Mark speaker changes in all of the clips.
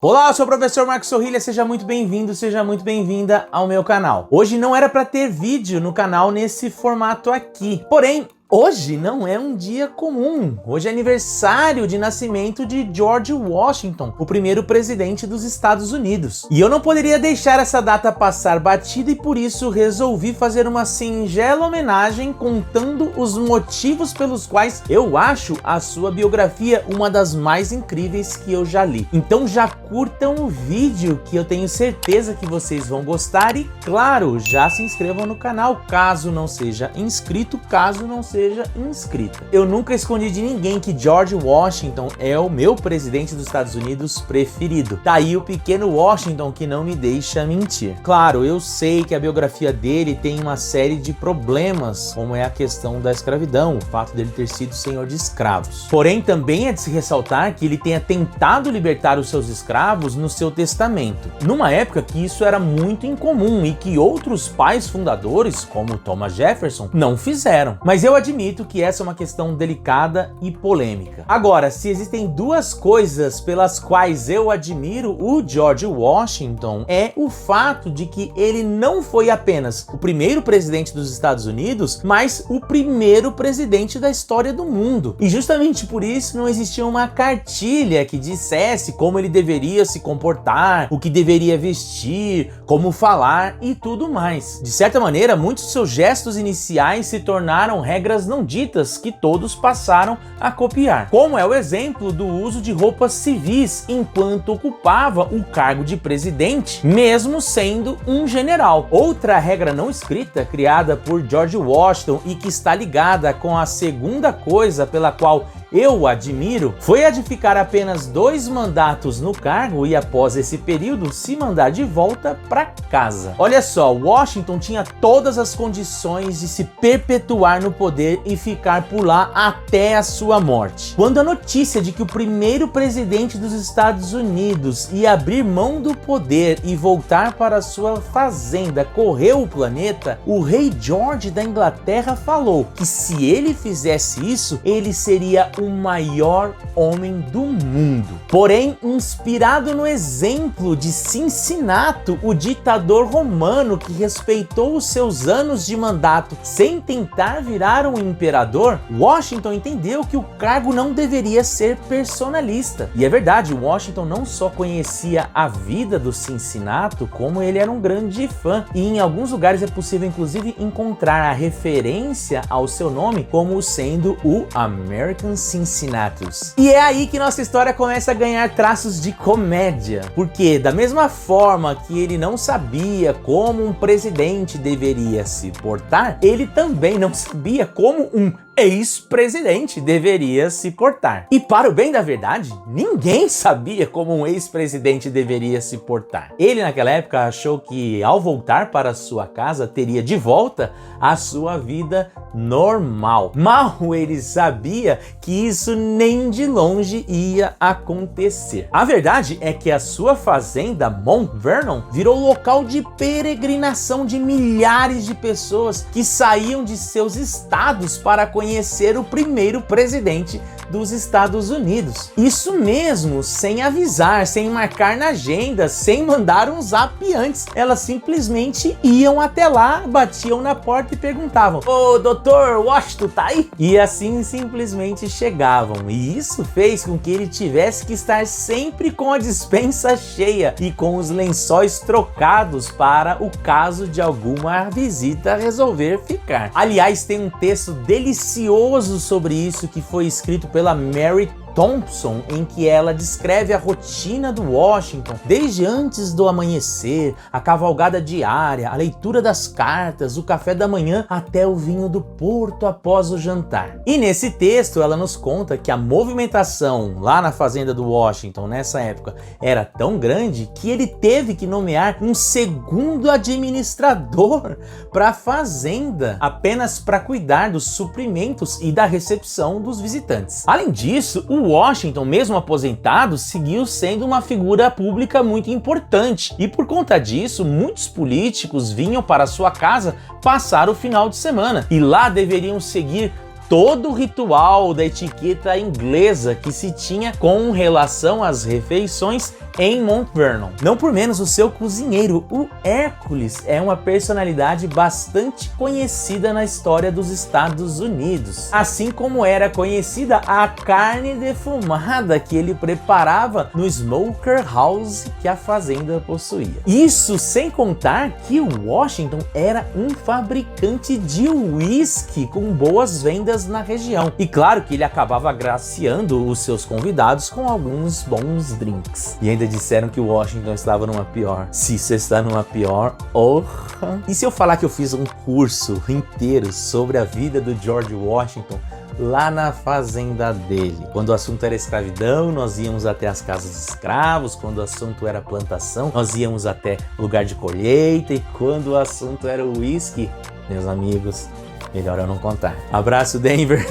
Speaker 1: Olá, eu sou o professor Marcos Sorrilha, seja muito bem-vindo, seja muito bem-vinda ao meu canal. Hoje não era para ter vídeo no canal nesse formato aqui, porém, hoje não é um dia comum. Hoje é aniversário de nascimento de George Washington, o primeiro presidente dos Estados Unidos. E eu não poderia deixar essa data passar batida e por isso resolvi fazer uma singela homenagem contando os motivos pelos quais eu acho a sua biografia uma das mais incríveis que eu já li. Então já curtam o vídeo que eu tenho certeza que vocês vão gostar e, claro, já se inscrevam no canal caso não seja inscrito, caso não seja inscrita. Eu nunca escondi de ninguém que George Washington é o meu presidente dos Estados Unidos preferido. Tá aí o pequeno Washington que não me deixa mentir. Claro, eu sei que a biografia dele tem uma série de problemas, como é a questão da escravidão, o fato dele ter sido senhor de escravos. Porém, também é de se ressaltar que ele tenha tentado libertar os seus escravos no seu testamento, numa época que isso era muito incomum e que outros pais fundadores, como Thomas Jefferson, não fizeram. Mas eu admito que essa é uma questão delicada e polêmica. Agora, se existem duas coisas pelas quais eu admiro o George Washington, é o fato de que ele não foi apenas o primeiro presidente dos Estados Unidos, mas o primeiro presidente da história do mundo. E justamente por isso não existia uma cartilha que dissesse como ele deveria se comportar, o que deveria vestir, como falar e tudo mais. De certa maneira, muitos de seus gestos iniciais se tornaram regras não ditas que todos passaram a copiar, como é o exemplo do uso de roupas civis enquanto ocupava o cargo de presidente, mesmo sendo um general. Outra regra não escrita criada por George Washington e que está ligada com a segunda coisa pela qual eu admiro foi a de ficar apenas 2 mandatos no cargo e após esse período se mandar de volta para casa. Olha só, Washington tinha todas as condições de se perpetuar no poder e ficar por lá até a sua morte. Quando a notícia de que o primeiro presidente dos Estados Unidos ia abrir mão do poder e voltar para sua fazenda correu o planeta, o rei George da Inglaterra falou que se ele fizesse isso, ele seria o maior homem do mundo. Porém, inspirado no exemplo de Cincinato, o ditador romano que respeitou os seus anos de mandato sem tentar virar um imperador, Washington entendeu que o cargo não deveria ser personalista. E é verdade, Washington não só conhecia a vida do Cincinato, como ele era um grande fã. E em alguns lugares é possível inclusive encontrar a referência ao seu nome como sendo o American Cincinnatus. E é aí que nossa história começa a ganhar traços de comédia, porque da mesma forma que ele não sabia como um presidente deveria se portar, ele também não sabia como um ex-presidente deveria se portar. E para o bem da verdade, ninguém sabia como um ex-presidente deveria se portar. Ele naquela época achou que ao voltar para sua casa teria de volta a sua vida normal. Mal ele sabia que isso nem de longe ia acontecer. A verdade é que a sua fazenda Mount Vernon virou local de peregrinação de milhares de pessoas que saíam de seus estados para conhecer o primeiro presidente dos Estados Unidos. Isso mesmo, sem avisar, sem marcar na agenda, sem mandar um zap antes. Elas simplesmente iam até lá, batiam na porta e perguntavam: "Ô, doutor Washington, tá aí?" E assim simplesmente chegavam. E isso fez com que ele tivesse que estar sempre com a despensa cheia e com os lençóis trocados para o caso de alguma visita resolver ficar. Aliás, tem um texto delicioso sobre isso que foi escrito pela Mary Thompson, em que ela descreve a rotina do Washington, desde antes do amanhecer, a cavalgada diária, a leitura das cartas, o café da manhã, até o vinho do porto após o jantar. E nesse texto ela nos conta que a movimentação lá na fazenda do Washington nessa época era tão grande que ele teve que nomear um segundo administrador para a fazenda, apenas para cuidar dos suprimentos e da recepção dos visitantes. Além disso, o Washington, mesmo aposentado, seguiu sendo uma figura pública muito importante e por conta disso, muitos políticos vinham para sua casa passar o final de semana e lá deveriam seguir todo o ritual da etiqueta inglesa que se tinha com relação às refeições em Mount Vernon. Não por menos, o seu cozinheiro, o Hércules, é uma personalidade bastante conhecida na história dos Estados Unidos, assim como era conhecida a carne defumada que ele preparava no Smoker House que a fazenda possuía. Isso sem contar que o Washington era um fabricante de uísque com boas vendas na região. E claro que ele acabava agraciando os seus convidados com alguns bons drinks. E ainda disseram que o Washington estava numa pior. Se você está numa pior, orra! E se eu falar que eu fiz um curso inteiro sobre a vida do George Washington lá na fazenda dele? Quando o assunto era escravidão, nós íamos até as casas de escravos. Quando o assunto era plantação, nós íamos até lugar de colheita. E quando o assunto era o uísque, meus amigos, melhor eu não contar. Abraço, Denver!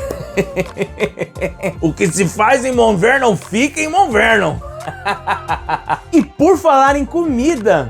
Speaker 1: O que se faz em Mount Vernon, fica em Mount Vernon! E por falar em comida,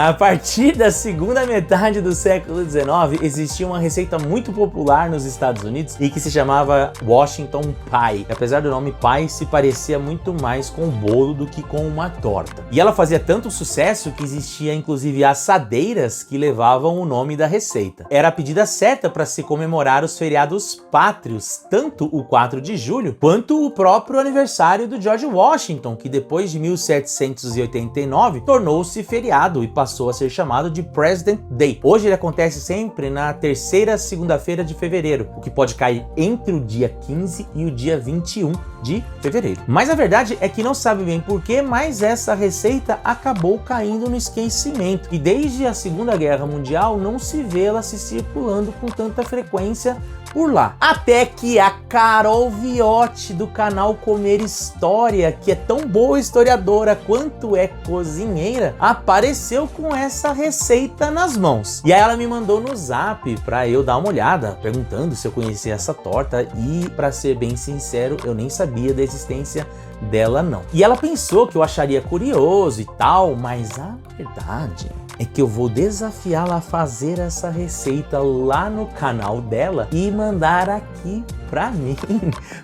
Speaker 1: a partir da segunda metade do século XIX existia uma receita muito popular nos Estados Unidos e que se chamava Washington Pie. Apesar do nome pie, se parecia muito mais com um bolo do que com uma torta. E ela fazia tanto sucesso que existia inclusive assadeiras que levavam o nome da receita. Era a pedida certa para se comemorar os feriados pátrios, tanto o 4 de julho quanto o próprio aniversário do George Washington, que depois de 1789 tornou-se feriado e passou a ser chamado de President Day. Hoje ele acontece sempre na terceira segunda-feira de fevereiro, o que pode cair entre o dia 15 e o dia 21 de fevereiro. Mas a verdade é que não sabe bem porquê, mas essa receita acabou caindo no esquecimento e desde a Segunda Guerra Mundial não se vê ela se circulando com tanta frequência por lá. Até que a Carol Viotti do canal Comer História, que é tão boa historiadora quanto é cozinheira, apareceu com essa receita nas mãos. E aí ela me mandou no zap pra eu dar uma olhada, perguntando se eu conhecia essa torta e, pra ser bem sincero, eu nem sabia da existência dela não. E ela pensou que eu acharia curioso e tal, mas a verdade é que eu vou desafiá-la a fazer essa receita lá no canal dela e mandar aqui pra mim,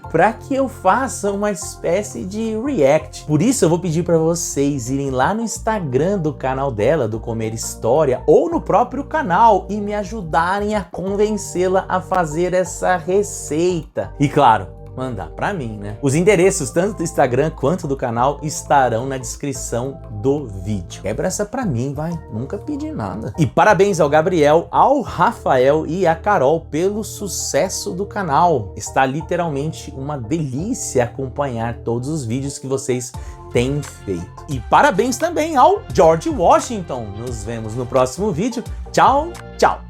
Speaker 1: pra que eu faça uma espécie de react. Por isso eu vou pedir pra vocês irem lá no Instagram do canal dela, do Comer História, ou no próprio canal e me ajudarem a convencê-la a fazer essa receita. E claro, mandar pra mim, né? Os endereços tanto do Instagram quanto do canal estarão na descrição do vídeo. Quebra essa pra mim, vai. Nunca pedi nada. E parabéns ao Gabriel, ao Rafael e à Carol pelo sucesso do canal. Está literalmente uma delícia acompanhar todos os vídeos que vocês têm feito. E parabéns também ao George Washington. Nos vemos no próximo vídeo. Tchau, tchau!